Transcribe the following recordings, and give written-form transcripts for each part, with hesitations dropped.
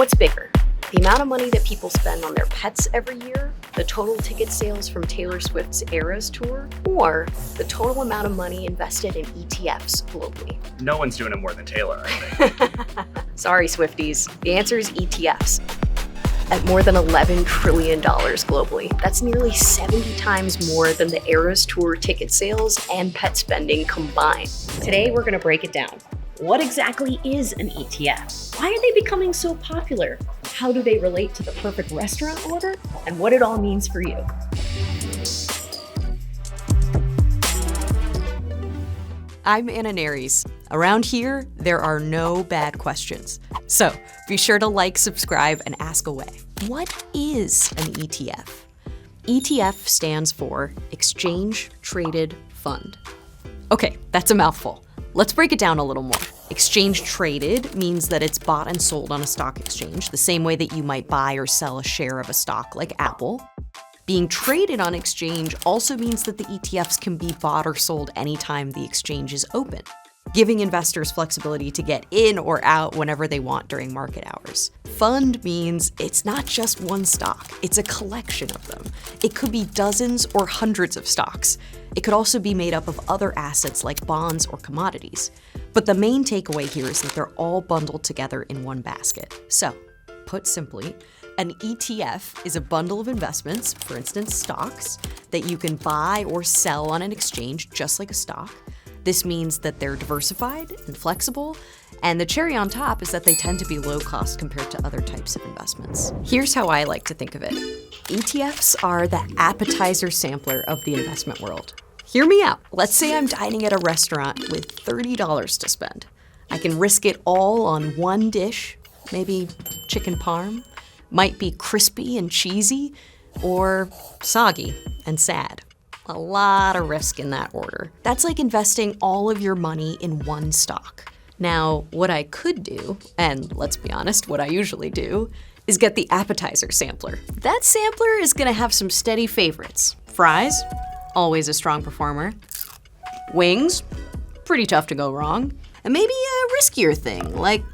What's bigger? The amount of money that people spend on their pets every year, the total ticket sales from Taylor Swift's Eras tour, or the total amount of money invested in ETFs globally? No one's doing it more than Taylor, I think. Sorry, Swifties. The answer is ETFs. At more than $11 trillion globally. That's nearly 70 times more than the Eras tour ticket sales and pet spending combined. Today, we're going to break it down. What exactly is an ETF? Why are they becoming so popular? How do they relate to the perfect restaurant order? And what it all means for you. I'm Anna Naries. Around here, there are no bad questions. So be sure to like, subscribe, and ask away. What is an ETF? ETF stands for Exchange Traded Fund. Okay, that's a mouthful. Let's break it down a little more. Exchange traded means that it's bought and sold on a stock exchange, the same way that you might buy or sell a share of a stock like Apple. Being traded on exchange also means that the ETFs can be bought or sold anytime the exchange is open, giving investors flexibility to get in or out whenever they want during market hours. Fund means it's not just one stock, it's a collection of them. It could be dozens or hundreds of stocks. It could also be made up of other assets like bonds or commodities. But the main takeaway here is that they're all bundled together in one basket. So, put simply, an ETF is a bundle of investments, for instance stocks, that you can buy or sell on an exchange just like a stock. This means that they're diversified and flexible, and the cherry on top is that they tend to be low cost compared to other types of investments. Here's how I like to think of it. ETFs are the appetizer sampler of the investment world. Hear me out. Let's say I'm dining at a restaurant with $30 to spend. I can risk it all on one dish, maybe chicken parm. Might be crispy and cheesy, or soggy and sad. A lot of risk in that order. That's like investing all of your money in one stock. Now, what I could do, and let's be honest, what I usually do, is get the appetizer sampler. That sampler is gonna have some steady favorites. Fries, always a strong performer. Wings, pretty tough to go wrong. And maybe a riskier thing, like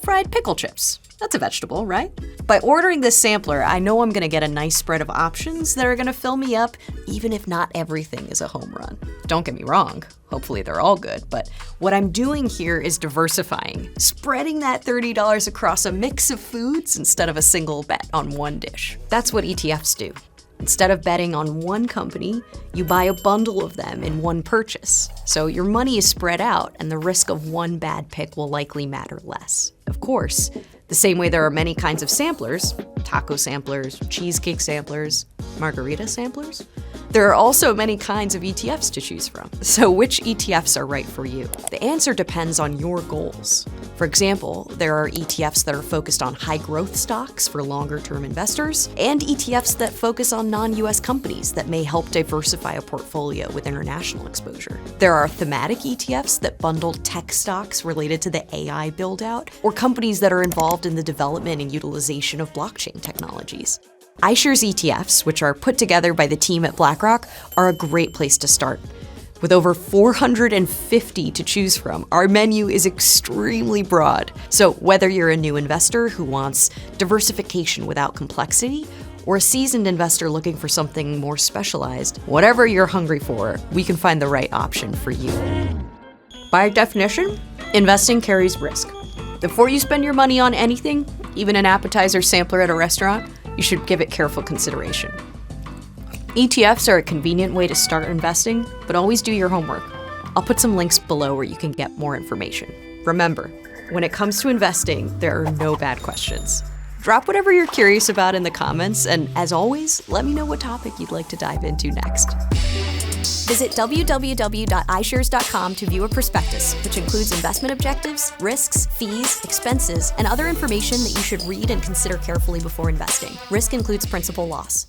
fried pickle chips. That's a vegetable, right? By ordering this sampler, I know I'm gonna get a nice spread of options that are gonna fill me up, even if not everything is a home run. Don't get me wrong, hopefully they're all good, but what I'm doing here is diversifying, spreading that $30 across a mix of foods instead of a single bet on one dish. That's what ETFs do. Instead of betting on one company, you buy a bundle of them in one purchase. So your money is spread out and the risk of one bad pick will likely matter less. Of course, the same way there are many kinds of samplers, taco samplers, cheesecake samplers, margarita samplers, there are also many kinds of ETFs to choose from. So which ETFs are right for you? The answer depends on your goals. For example, there are ETFs that are focused on high growth stocks for longer term investors, and ETFs that focus on non-US companies that may help diversify a portfolio with international exposure. There are thematic ETFs that bundle tech stocks related to the AI build-out, or companies that are involved in the development and utilization of blockchain technologies. iShares ETFs, which are put together by the team at BlackRock, are a great place to start. With over 450 to choose from, our menu is extremely broad. So whether you're a new investor who wants diversification without complexity, or a seasoned investor looking for something more specialized, whatever you're hungry for, we can find the right option for you. By definition, investing carries risk. Before you spend your money on anything, even an appetizer sampler at a restaurant, you should give it careful consideration. ETFs are a convenient way to start investing, but always do your homework. I'll put some links below where you can get more information. Remember, when it comes to investing, there are no bad questions. Drop whatever you're curious about in the comments, and as always, let me know what topic you'd like to dive into next. Visit www.ishares.com to view a prospectus, which includes investment objectives, risks, fees, expenses, and other information that you should read and consider carefully before investing. Risk includes principal loss.